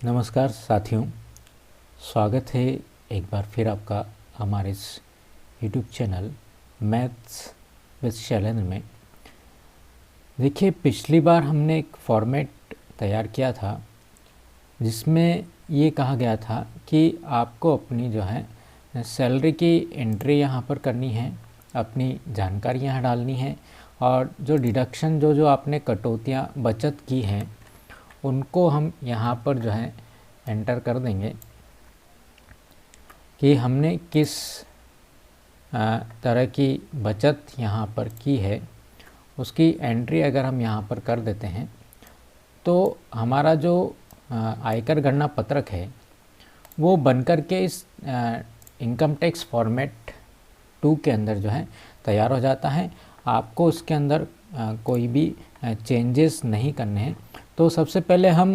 नमस्कार साथियों, स्वागत है एक बार फिर आपका हमारे इस YouTube channel maths with Shailendra में। देखिए, पिछली बार हमने एक फॉर्मेट तैयार किया था जिसमें ये कहा गया था कि आपको अपनी जो है सैलरी की एंट्री यहाँ पर करनी है, अपनी जानकारी यहाँ डालनी है और जो डिडक्शन जो आपने कटौतियाँ बचत की हैं उनको हम यहाँ पर जो है एंटर कर देंगे कि हमने किस तरह की बचत यहाँ पर की है। उसकी एंट्री अगर हम यहाँ पर कर देते हैं तो हमारा जो आयकर गणना पत्रक है वो बनकर के इस इनकम टैक्स फॉर्मेट 2 के अंदर जो है तैयार हो जाता है। आपको उसके अंदर कोई भी चेंजेस नहीं करने हैं। तो सबसे पहले हम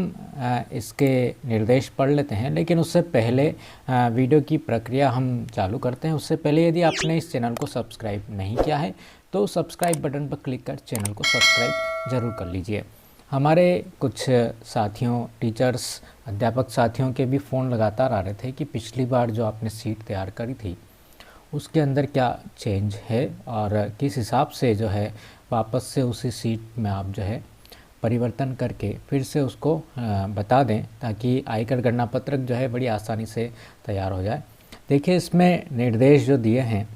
इसके निर्देश पढ़ लेते हैं, लेकिन उससे पहले वीडियो की प्रक्रिया हम चालू करते हैं। उससे पहले यदि आपने इस चैनल को सब्सक्राइब नहीं किया है तो सब्सक्राइब बटन पर क्लिक कर चैनल को सब्सक्राइब ज़रूर कर लीजिए। हमारे कुछ साथियों, टीचर्स, अध्यापक साथियों के भी फ़ोन लगातार आ रहे थे कि पिछली बार जो आपने सीट तैयार करी थी उसके अंदर क्या चेंज है और किस हिसाब से जो है वापस से उसी सीट में आप जो है परिवर्तन करके फिर से उसको बता दें, ताकि आयकर गणना पत्रक जो है बड़ी आसानी से तैयार हो जाए। देखिए, इसमें निर्देश जो दिए हैं,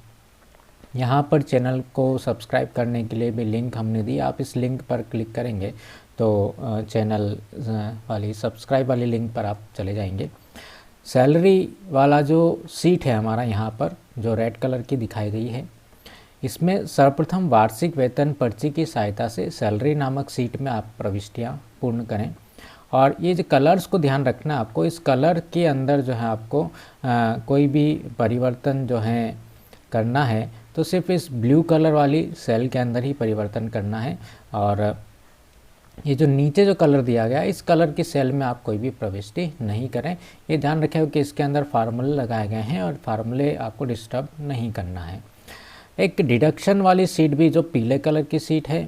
यहाँ पर चैनल को सब्सक्राइब करने के लिए भी लिंक हमने दी। आप इस लिंक पर क्लिक करेंगे तो चैनल वाली सब्सक्राइब वाली लिंक पर आप चले जाएंगे। सैलरी वाला जो सीट है हमारा यहाँ पर जो रेड कलर की दिखाई गई है, इसमें सर्वप्रथम वार्षिक वेतन पर्ची की सहायता से सैलरी नामक सीट में आप प्रविष्टियां पूर्ण करें। और ये जो कलर्स को ध्यान रखना, आपको इस कलर के अंदर जो है आपको कोई भी परिवर्तन जो है करना है तो सिर्फ इस ब्लू कलर वाली सेल के अंदर ही परिवर्तन करना है। और ये जो नीचे जो कलर दिया गया है इस कलर की सेल में आप कोई भी प्रविष्टि नहीं करें। ये ध्यान रखें कि इसके अंदर फार्मूले लगाए गए हैं और फार्मूले आपको डिस्टर्ब नहीं करना है। एक डिडक्शन वाली सीट भी जो पीले कलर की सीट है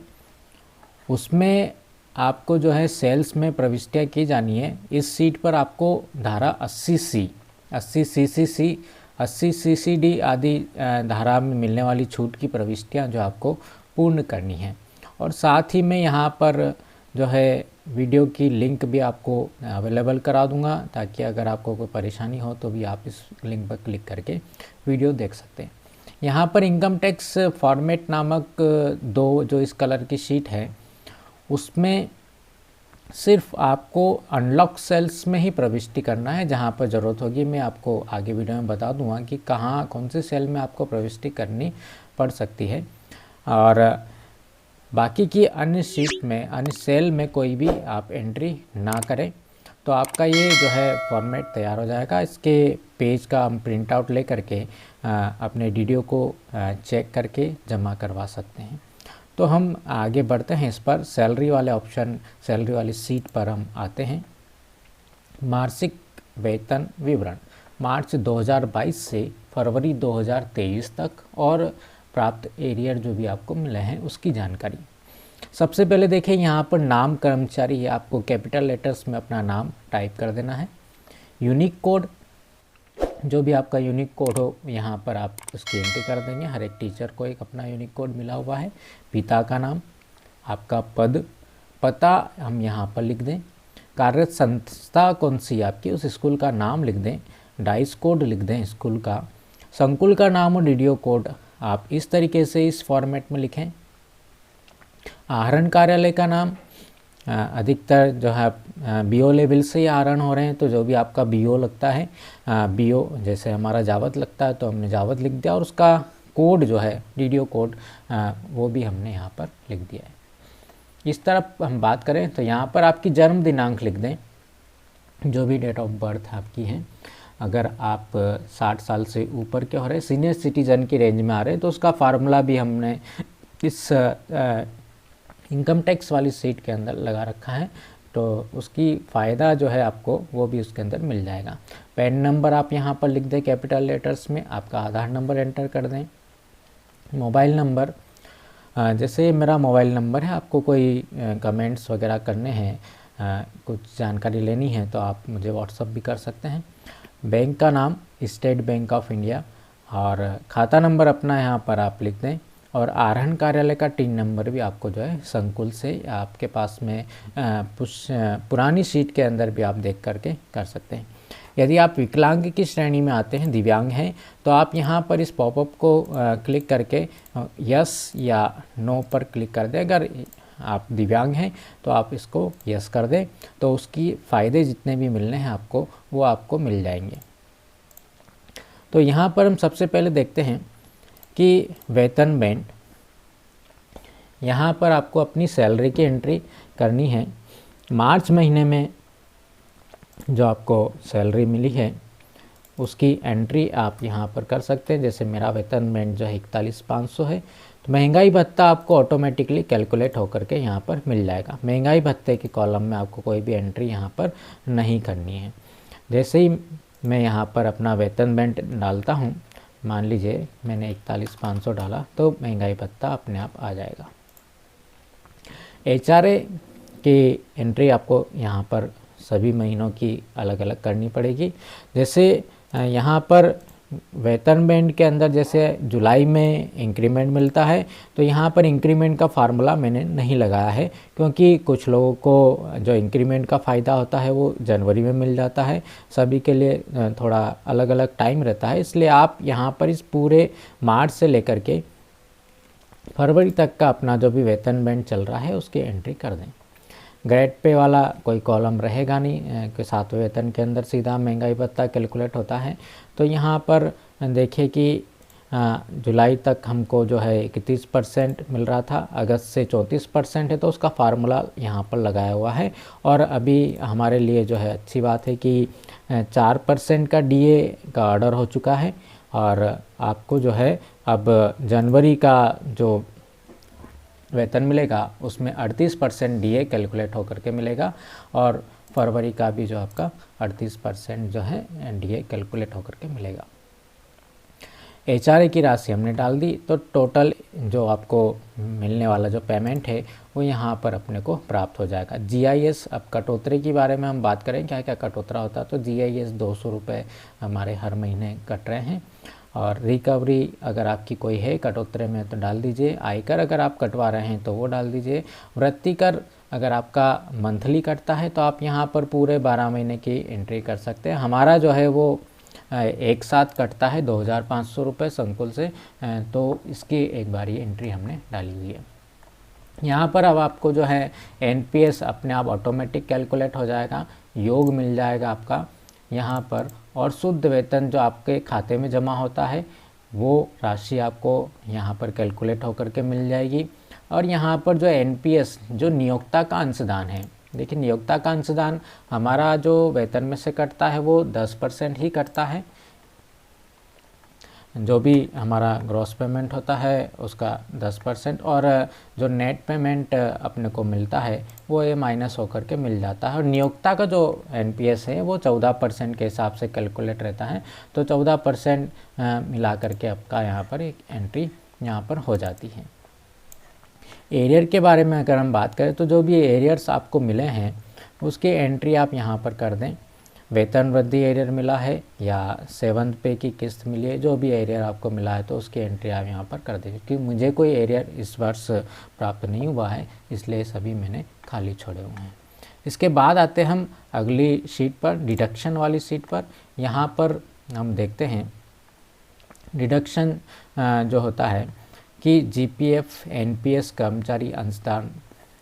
उसमें आपको जो है सेल्स में प्रविष्टियाँ की जानी है। इस सीट पर आपको धारा 80C, 80 CCC, 80 CCD आदि धारा में मिलने वाली छूट की प्रविष्टियाँ जो आपको पूर्ण करनी है। और साथ ही मैं यहाँ पर जो है वीडियो की लिंक भी आपको अवेलेबल करा दूँगा, ताकि अगर आपको कोई परेशानी हो तो भी आप इस लिंक पर क्लिक करके वीडियो देख सकते हैं। यहाँ पर इनकम टैक्स फॉर्मेट नामक 2 जो इस कलर की शीट है उसमें सिर्फ आपको अनलॉक सेल्स में ही प्रविष्टि करना है। जहाँ पर ज़रूरत होगी मैं आपको आगे वीडियो में बता दूंगा कि कहाँ कौन से सेल में आपको प्रविष्टि करनी पड़ सकती है। और बाकी की अन्य शीट में, अन्य सेल में कोई भी आप एंट्री ना करें तो आपका ये जो है फॉर्मेट तैयार हो जाएगा। इसके पेज का हम प्रिंट आउट ले करके अपने डीडीओ को चेक करके जमा करवा सकते हैं। तो हम आगे बढ़ते हैं। इस पर सैलरी वाले ऑप्शन, सैलरी वाली सीट पर हम आते हैं। मासिक वेतन विवरण मार्च 2022 से फरवरी 2023 तक और प्राप्त एरियर जो भी आपको मिले हैं उसकी जानकारी। सबसे पहले देखिए, यहाँ पर नाम कर्मचारी है, आपको कैपिटल लेटर्स में अपना नाम टाइप कर देना है। यूनिक कोड, जो भी आपका यूनिक कोड हो यहाँ पर आप उसकी एंट्री कर देंगे। हर एक टीचर को एक अपना यूनिक कोड मिला हुआ है। पिता का नाम, आपका पद, पता हम यहाँ पर लिख दें। कार्यरत संस्था कौन सी आपकी, उस स्कूल का नाम लिख दें। डाइस कोड लिख दें स्कूल का। संकुल का नाम और डीडीओ कोड आप इस तरीके से इस फॉर्मेट में लिखें। आहरण कार्यालय का नाम, अधिकतर जो है बीओ लेवल से ही आहरण हो रहे हैं, तो जो भी आपका बीओ लगता है, बीओ जैसे हमारा जावत लगता है तो हमने जावत लिख दिया। और उसका कोड जो है डीडीओ कोड वो भी हमने यहाँ पर लिख दिया है। इस तरफ हम बात करें तो यहाँ पर आपकी जन्म दिनांक लिख दें, जो भी डेट ऑफ बर्थ आपकी है। अगर आप 60 साल से ऊपर के हो रहे, सीनियर सिटीजन की रेंज में आ रहे हैं तो उसका फार्मूला भी हमने इस इनकम टैक्स वाली सीट के अंदर लगा रखा है, तो उसकी फ़ायदा जो है आपको वो भी उसके अंदर मिल जाएगा। पैन नंबर आप यहाँ पर लिख दें कैपिटल लेटर्स में। आपका आधार नंबर एंटर कर दें। मोबाइल नंबर, जैसे मेरा मोबाइल नंबर है, आपको कोई कमेंट्स वगैरह करने हैं कुछ जानकारी लेनी है तो आप मुझे व्हाट्सअप भी कर सकते हैं। बैंक का नाम स्टेट बैंक ऑफ इंडिया और खाता नंबर अपना यहाँ पर आप लिख दें और आरहन कार्यालय का टीन नंबर भी आपको जो है संकुल से आपके पास में पुरानी शीट के अंदर भी आप देख करके कर सकते हैं। यदि आप विकलांग की श्रेणी में आते हैं, दिव्यांग हैं, तो आप यहाँ पर इस पॉपअप को क्लिक करके यस या नो पर क्लिक कर दें। अगर आप दिव्यांग हैं तो आप इसको यस कर दें, तो उसकी फ़ायदे जितने भी मिलने हैं आपको वो आपको मिल जाएंगे। तो यहाँ पर हम सबसे पहले देखते हैं कि वेतन बैंड। यहाँ पर आपको अपनी सैलरी की एंट्री करनी है। मार्च महीने में जो आपको सैलरी मिली है उसकी एंट्री आप यहाँ पर कर सकते हैं। जैसे मेरा वेतन बैंड जो है 41,500 है, तो महंगाई भत्ता आपको ऑटोमेटिकली कैलकुलेट होकर के यहाँ पर मिल जाएगा। महंगाई भत्ते के कॉलम में आपको कोई भी एंट्री यहाँ पर नहीं करनी है। जैसे ही मैं यहाँ पर अपना वेतन बैंड डालता हूँ, मान लीजिए मैंने 41,500 डाला, तो महंगाई भत्ता अपने आप आ जाएगा। HRA की एंट्री आपको यहाँ पर सभी महीनों की अलग अलग करनी पड़ेगी। जैसे यहाँ पर वेतन बैंड के अंदर जैसे जुलाई में इंक्रीमेंट मिलता है, तो यहाँ पर इंक्रीमेंट का फार्मूला मैंने नहीं लगाया है, क्योंकि कुछ लोगों को जो इंक्रीमेंट का फ़ायदा होता है वो जनवरी में मिल जाता है, सभी के लिए थोड़ा अलग अलग टाइम रहता है। इसलिए आप यहाँ पर इस पूरे मार्च से लेकर के फरवरी तक का अपना जो भी वेतन बैंड चल रहा है उसकी एंट्री कर दें। ग्रेड पे वाला कोई कॉलम रहेगा नहीं कि 7वें वेतन के अंदर सीधा महंगाई भत्ता कैलकुलेट होता है। तो यहाँ पर देखिए कि जुलाई तक हमको जो है 31% मिल रहा था, अगस्त से 34% है, तो उसका फार्मूला यहाँ पर लगाया हुआ है। और अभी हमारे लिए जो है अच्छी बात है कि 4% का DA का ऑर्डर हो चुका है और आपको जो है अब जनवरी का जो वेतन मिलेगा उसमें 38% DA कैलकुलेट होकर के मिलेगा और फरवरी का भी जो आपका 38% जो है DA कैलकुलेट होकर के मिलेगा। HRA की राशि हमने डाल दी, तो टोटल जो आपको मिलने वाला जो पेमेंट है वो यहाँ पर अपने को प्राप्त हो जाएगा। GIS, अब कटौती के बारे में हम बात करें क्या क्या कटौतरा होता है, तो GIS 200 रुपये हमारे हर महीने कट रहे हैं। और रिकवरी अगर आपकी कोई है कटौतरे में तो डाल दीजिए। आयकर अगर आप कटवा रहे हैं तो वो डाल दीजिए। वृत्ति कर अगर आपका मंथली कटता है तो आप यहाँ पर पूरे 12 महीने की एंट्री कर सकते हैं। हमारा जो है वो एक साथ कटता है 2,500 रुपये संकुल से, तो इसकी एक बार ये एंट्री हमने डाली हुई है। यहाँ पर अब आपको जो है NPS अपने आप ऑटोमेटिक कैलकुलेट हो जाएगा, योग मिल जाएगा आपका यहाँ पर, और शुद्ध वेतन जो आपके खाते में जमा होता है वो राशि आपको यहाँ पर कैलकुलेट होकर के मिल जाएगी। और यहाँ पर जो NPS जो नियोक्ता का अंशदान है, देखिए नियोक्ता का अंशदान हमारा जो वेतन में से कटता है वो 10% ही कटता है। जो भी हमारा ग्रॉस पेमेंट होता है उसका 10%, और जो नेट पेमेंट अपने को मिलता है वो ये माइनस होकर के मिल जाता है। और नियोक्ता का जो NPS है वो 14% के हिसाब से कैलकुलेट रहता है, तो 14% मिला करके आपका यहाँ पर एक एंट्री यहाँ पर हो जाती है। एरियर के बारे में अगर हम बात करें तो जो भी एरियर्स आपको मिले हैं उसकी एंट्री आप यहाँ पर कर दें। वेतन वृद्धि एरियर मिला है या 7th पे की किस्त मिली है, जो भी एरियर आपको मिला है तो उसकी एंट्री आप यहाँ पर कर दें। क्योंकि मुझे कोई एरियर इस वर्ष प्राप्त नहीं हुआ है इसलिए सभी मैंने खाली छोड़े हुए हैं। इसके बाद आते हम अगली शीट पर, डिडक्शन वाली शीट पर। यहाँ पर हम देखते हैं डिडक्शन जो होता है कि GPF NPS कर्मचारी अंशदान,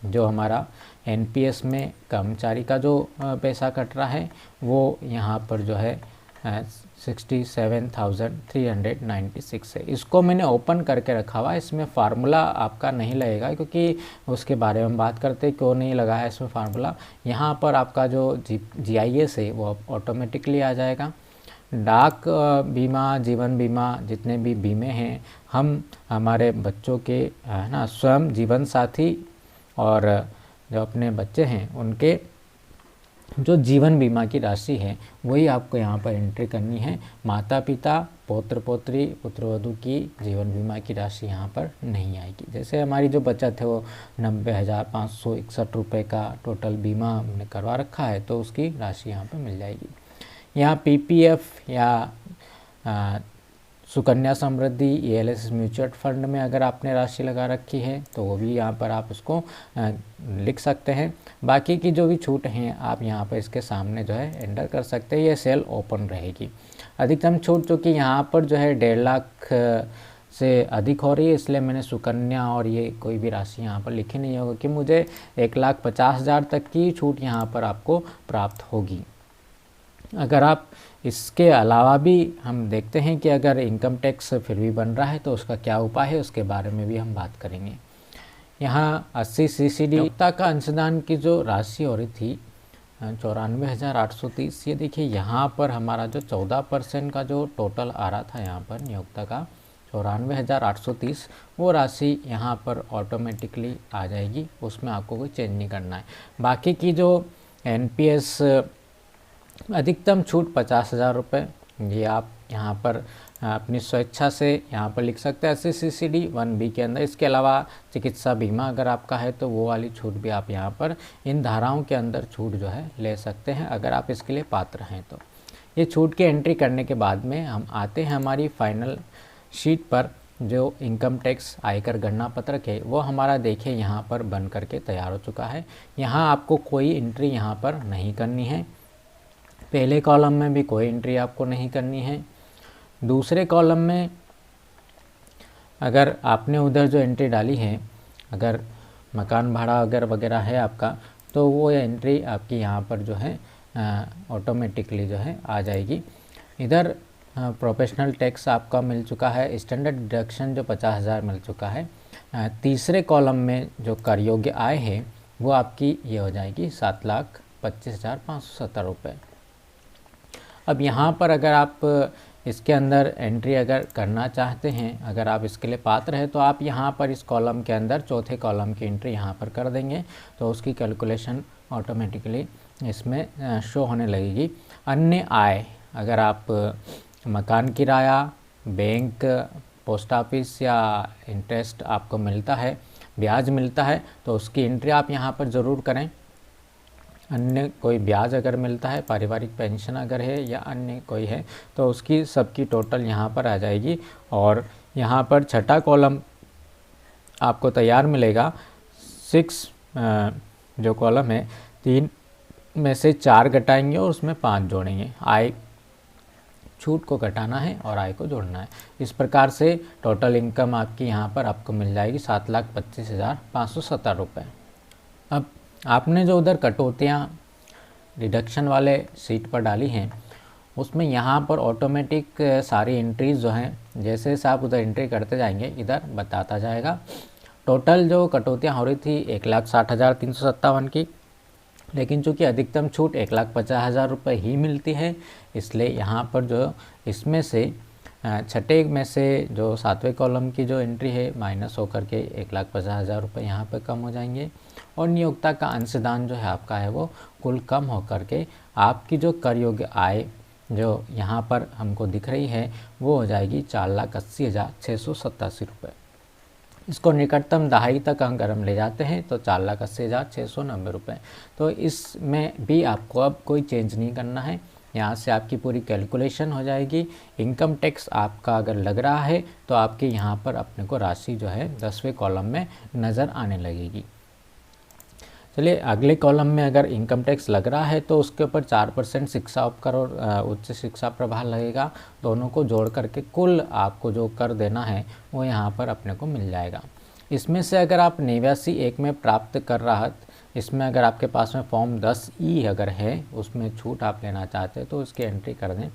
जो हमारा NPS में कर्मचारी का जो पैसा कट रहा है वो यहाँ पर जो है 67,396 है। इसको मैंने ओपन करके रखा हुआ है, इसमें फार्मूला आपका नहीं लगेगा क्योंकि उसके बारे में बात करते क्यों नहीं लगा है इसमें फार्मूला। यहाँ पर आपका जो GIS है वो ऑटोमेटिकली आ जाएगा। डाक बीमा, जीवन बीमा, जितने भी बीमे हैं हम हमारे बच्चों के है ना स्वयं जीवन साथी और जो अपने बच्चे हैं उनके जो जीवन बीमा की राशि है वही आपको यहाँ पर एंट्री करनी है। माता पिता, पौत्र पौत्री, पुत्रवधू की जीवन बीमा की राशि यहाँ पर नहीं आएगी। जैसे हमारी जो बचत है वो 90,561 रुपये का टोटल बीमा हमने करवा रखा है, तो उसकी राशि यहाँ पर मिल जाएगी। यहाँ पीपीएफ या Sukanya Samriddhi, ELS mutual fund में अगर आपने राशि लगा रखी है तो वो भी यहाँ पर आप उसको लिख सकते हैं। बाकी की जो भी छूट हैं आप यहाँ पर इसके सामने जो है एंटर कर सकते हैं। ये सेल ओपन रहेगी। अधिकतम छूट जो कि यहाँ पर जो है 1.5 लाख से अधिक हो रही है, इसलिए मैंने सुकन्या और ये कोई भी राशि यहाँ पर लिखी नहीं होगी कि मुझे 1,50,000 तक की छूट यहाँ पर आपको प्राप्त होगी। अगर आप इसके अलावा भी हम देखते हैं कि अगर इनकम टैक्स फिर भी बन रहा है तो उसका क्या उपाय है, उसके बारे में भी हम बात करेंगे। यहाँ 80 CCD का अंशदान की जो राशि हो रही थी 94,830, ये देखिए यहाँ पर हमारा जो 14% का जो टोटल आ रहा था यहाँ पर नियोक्ता का 94,830, वो राशि यहाँ पर ऑटोमेटिकली आ जाएगी, उसमें आपको कोई चेंज नहीं करना है। बाकी की जो NPS अधिकतम छूट 50,000 रुपये, ये आप यहाँ पर अपनी स्वेच्छा से यहाँ पर लिख सकते हैं 80 CCD 1B के अंदर। इसके अलावा चिकित्सा बीमा अगर आपका है तो वो वाली छूट भी आप यहाँ पर इन धाराओं के अंदर छूट जो है ले सकते हैं अगर आप इसके लिए पात्र हैं तो। ये छूट की एंट्री करने के बाद में हम आते हैं हमारी फाइनल शीट पर। जो इनकम टैक्स आयकर गणना पत्रक है वो हमारा देखिए यहाँ पर बन करके तैयार हो चुका है। यहाँ आपको कोई एंट्री यहाँ पर नहीं करनी है। पहले कॉलम में भी कोई एंट्री आपको नहीं करनी है। दूसरे कॉलम में अगर आपने उधर जो एंट्री डाली है, अगर मकान भाड़ा अगर वगैरह है आपका, तो वो एंट्री आपकी यहाँ पर जो है ऑटोमेटिकली जो है आ जाएगी। इधर प्रोफेशनल टैक्स आपका मिल चुका है, स्टैंडर्ड डिडक्शन जो 50,000 मिल चुका है। तीसरे कॉलम में जो कर योग्य आय है वो आपकी ये हो जाएगी 7,25,570 रुपये। अब यहाँ पर अगर आप इसके अंदर एंट्री अगर करना चाहते हैं, अगर आप इसके लिए पात्र हैं, तो आप यहाँ पर इस कॉलम के अंदर चौथे कॉलम की एंट्री यहाँ पर कर देंगे तो उसकी कैलकुलेशन ऑटोमेटिकली इसमें शो होने लगेगी। अन्य आय, अगर आप मकान किराया, बैंक, पोस्ट ऑफिस या इंटरेस्ट आपको मिलता है, ब्याज मिलता है, तो उसकी एंट्री आप यहाँ पर ज़रूर करें। अन्य कोई ब्याज अगर मिलता है, पारिवारिक पेंशन अगर है या अन्य कोई है, तो उसकी सबकी टोटल यहाँ पर आ जाएगी। और यहाँ पर छठा कॉलम आपको तैयार मिलेगा। 6 जो कॉलम है 3 में से 4 घटाएंगे और उसमें 5 जोड़ेंगे। आय छूट को घटाना है और आय को जोड़ना है। इस प्रकार से टोटल इनकम आपकी यहाँ पर आपको मिल जाएगी 7,25,570 रुपये। अब आपने जो उधर कटौतियाँ डिडक्शन वाले सीट पर डाली हैं, उसमें यहाँ पर ऑटोमेटिक सारी एंट्रीज जो हैं, जैसे जैसे आप उधर एंट्री करते जाएंगे इधर बताता जाएगा। टोटल जो कटौतियाँ हो रही थी 1,60,357 की, लेकिन चूँकि अधिकतम छूट 1,50,000 रुपये ही मिलती है, इसलिए यहाँ पर जो इसमें से छठे में से जो 7वें कॉलम की जो एंट्री है माइनस होकर के 1,50,000 रुपये यहाँ पर कम हो जाएंगे। और नियोक्ता का अंशदान जो है आपका है वो कुल कम होकर के आपकी जो कर योग्य आय जो यहाँ पर हमको दिख रही है वो हो जाएगी 4,80,687 रुपये। इसको निकटतम दहाई तक अगर हम ले जाते हैं तो 4,80,690 रुपये। तो इसमें भी आपको अब कोई चेंज नहीं करना है, यहाँ से आपकी पूरी कैलकुलेशन हो जाएगी। इनकम टैक्स आपका अगर लग रहा है तो आपके यहाँ पर अपने को राशि जो है 10वें कॉलम में नज़र आने लगेगी। चलिए अगले कॉलम में अगर इनकम टैक्स लग रहा है तो उसके ऊपर 4% शिक्षा उपकर और उच्च शिक्षा प्रभार लगेगा। दोनों को जोड़ करके कुल आपको जो कर देना है वो यहाँ पर अपने को मिल जाएगा। इसमें से अगर आप 89(1) में प्राप्त कर राहत, इसमें अगर आपके पास में फॉर्म 10E अगर है उसमें छूट आप लेना चाहते हैं तो उसकी एंट्री कर दें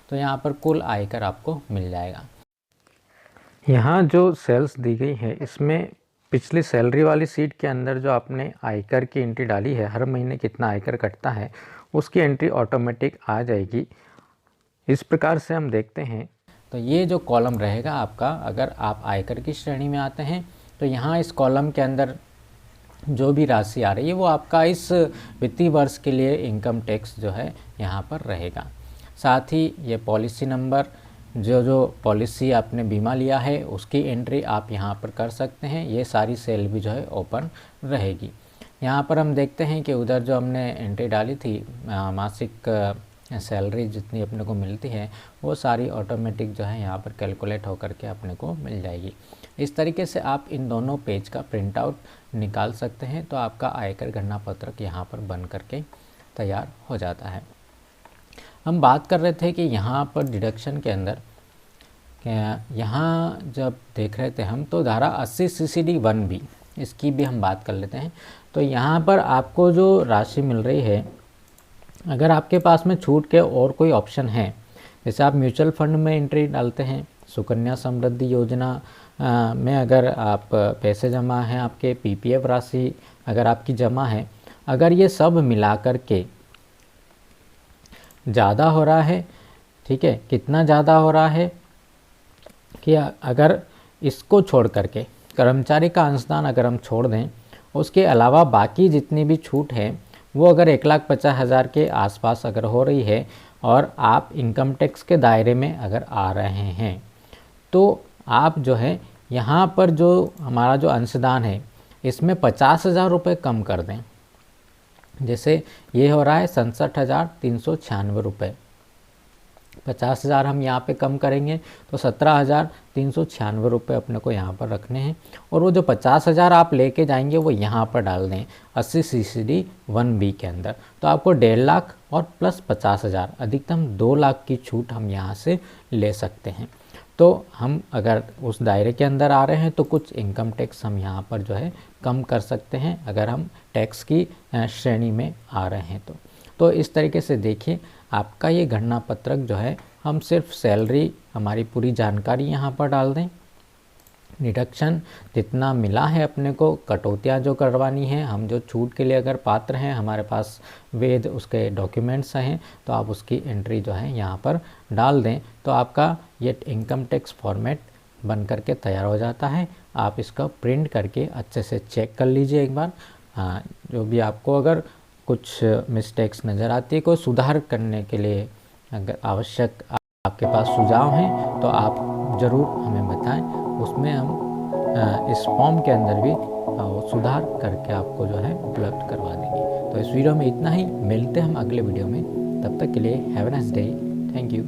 तो यहाँ पर कुल आयकर आपको मिल जाएगा। यहाँ जो सेल्स दी गई है इसमें पिछली सैलरी वाली सीट के अंदर जो आपने आयकर की एंट्री डाली है, हर महीने कितना आयकर कटता है उसकी एंट्री ऑटोमेटिक आ जाएगी। इस प्रकार से हम देखते हैं तो ये जो कॉलम रहेगा आपका, अगर आप आयकर की श्रेणी में आते हैं तो यहाँ इस कॉलम के अंदर जो भी राशि आ रही है वो आपका इस वित्तीय वर्ष के लिए इनकम टैक्स जो है यहाँ पर रहेगा। साथ ही ये पॉलिसी नंबर, जो पॉलिसी आपने बीमा लिया है उसकी एंट्री आप यहाँ पर कर सकते हैं। ये सारी सेल भी जो है ओपन रहेगी। यहाँ पर हम देखते हैं कि उधर जो हमने एंट्री डाली थी मासिक सैलरी जितनी अपने को मिलती है वो सारी ऑटोमेटिक जो है यहाँ पर कैलकुलेट होकर के अपने को मिल जाएगी। इस तरीके से आप इन दोनों पेज का प्रिंट आउट निकाल सकते हैं, तो आपका आयकर गणना पत्रक यहाँ पर बन करके तैयार हो जाता है। हम बात कर रहे थे कि यहाँ पर डिडक्शन के अंदर यहाँ जब देख रहे थे हम तो धारा 80 CCD 1B इसकी भी हम बात कर लेते हैं। तो यहाँ पर आपको जो राशि मिल रही है, अगर आपके पास में छूट के और कोई ऑप्शन है, जैसे आप म्यूचुअल फंड में एंट्री डालते हैं, सुकन्या समृद्धि योजना में अगर आप पैसे जमा हैं, आपके PPF राशि अगर आपकी जमा है, अगर ये सब मिला कर के ज़्यादा हो रहा है, ठीक है, कितना ज़्यादा हो रहा है कि अगर इसको छोड़ करके कर्मचारी का अंशदान अगर हम छोड़ दें, उसके अलावा बाकी जितनी भी छूट है वो अगर 1,50,000 के आसपास अगर हो रही है और आप इनकम टैक्स के दायरे में अगर आ रहे हैं, तो आप जो है यहाँ पर जो हमारा जो अंशदान है इसमें 50,000 रुपये कम कर दें। जैसे ये हो रहा है 67,396 रुपये, 50,000 हम यहाँ पे कम करेंगे तो 17,396 रुपये अपने को यहाँ पर रखने हैं। और वो जो 50,000 आप लेके जाएंगे वो यहाँ पर डाल दें 80 CCD 1B के अंदर, तो आपको 1.5 लाख और प्लस 50,000 अधिकतम 2 लाख की छूट हम यहाँ से ले सकते हैं। तो हम अगर उस दायरे के अंदर आ रहे हैं तो कुछ इनकम टैक्स हम यहाँ पर जो है कम कर सकते हैं, अगर हम टैक्स की श्रेणी में आ रहे हैं तो इस तरीके से देखिए आपका ये गणना पत्रक जो है, हम सिर्फ सैलरी हमारी पूरी जानकारी यहाँ पर डाल दें, डिडक्शन जितना मिला है अपने को, कटौतियाँ जो करवानी है, हम जो छूट के लिए अगर पात्र हैं, हमारे पास वेद उसके डॉक्यूमेंट्स हैं, तो आप उसकी एंट्री जो है यहाँ पर डाल दें, तो आपका ये इनकम टैक्स फॉर्मेट बन करके तैयार हो जाता है। आप इसका प्रिंट करके अच्छे से चेक कर लीजिए एक बार। हाँ, जो भी आपको अगर कुछ मिस्टेक्स नज़र आती है, कोई सुधार करने के लिए अगर आवश्यक आपके पास सुझाव हैं तो आप ज़रूर हमें बताएं, उसमें हम इस फॉर्म के अंदर भी सुधार करके आपको जो है उपलब्ध करवा देंगे। तो इस वीडियो में इतना ही, मिलते हैं हम अगले वीडियो में, तब तक के लिए have a nice day, thank you.